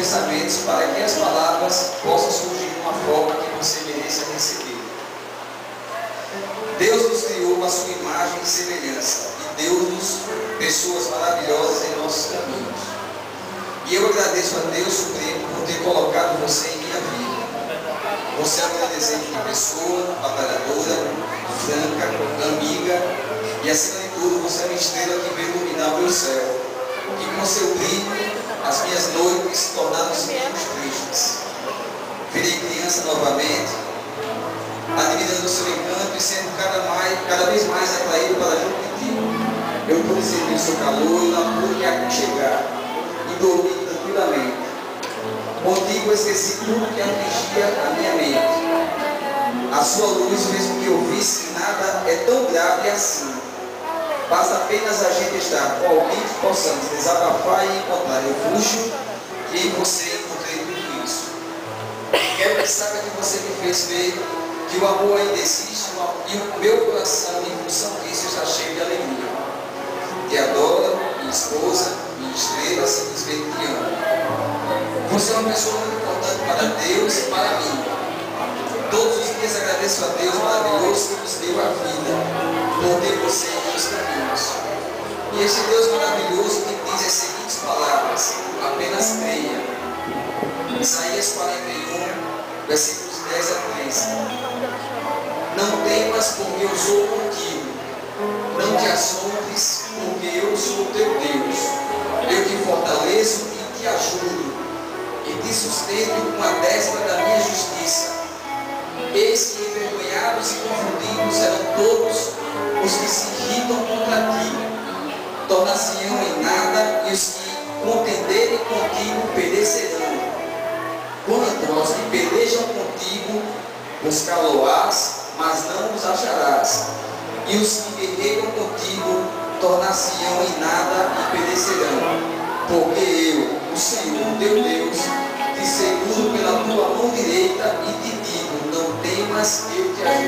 pensamentos para que as palavras possam surgir de uma forma que você mereça receber. Deus nos criou a sua imagem e semelhança e deu-nos pessoas maravilhosas em nossos caminhos. E eu agradeço a Deus Supremo por ter colocado você em minha vida. Você é um grande exemplo de pessoa, batalhadora, franca, amiga e, acima de tudo, você é uma estrela que veio iluminar o meu céu, que com seu brilho as minhas noites se tornaram-se menos tristes. Virei criança novamente, admirando o seu encanto e sendo cada vez mais atraído para junto de ti. Eu pude sentir o seu calor e lá pude me aconchegar e dormir tranquilamente. Contigo eu esqueci tudo que afligia a minha mente. A sua luz fez com que eu visse que nada é tão grave assim. Basta apenas a gente estar com alguém que possamos desabafar e encontrar refúgio, e em você encontrei tudo isso. Quero que saiba que você me fez ver que o amor ainda existe e o meu coração, em função disso, está cheio de alegria. Te adoro, minha esposa, minha estrela, simplesmente te amo. Você é uma pessoa muito importante para Deus e para mim. Todos os dias agradeço a Deus maravilhoso que nos deu a vida, por ter você em meus caminhos. E este Deus maravilhoso que diz as seguintes palavras: apenas creia. Isaías 41, versículos 10 a 13. Não temas, porque eu sou contigo. Não te assombres, porque eu sou teu Deus. Eu te fortaleço e te ajudo, e te sustento com a destra da minha justiça. Eis que envergonhados e confundidos serão todos os que se irritam contra ti. Tornar-se-ão em nada, e os que contenderem contigo perecerão. Quanto aos que pelejam contigo, buscá-lo-ás, mas não os acharás. E os que guerreiam contigo, tornar-se-ão em nada e perecerão. Porque eu, o Senhor, teu Deus, te seguro pela tua mão direita e te digo: não temas, eu te ajudo.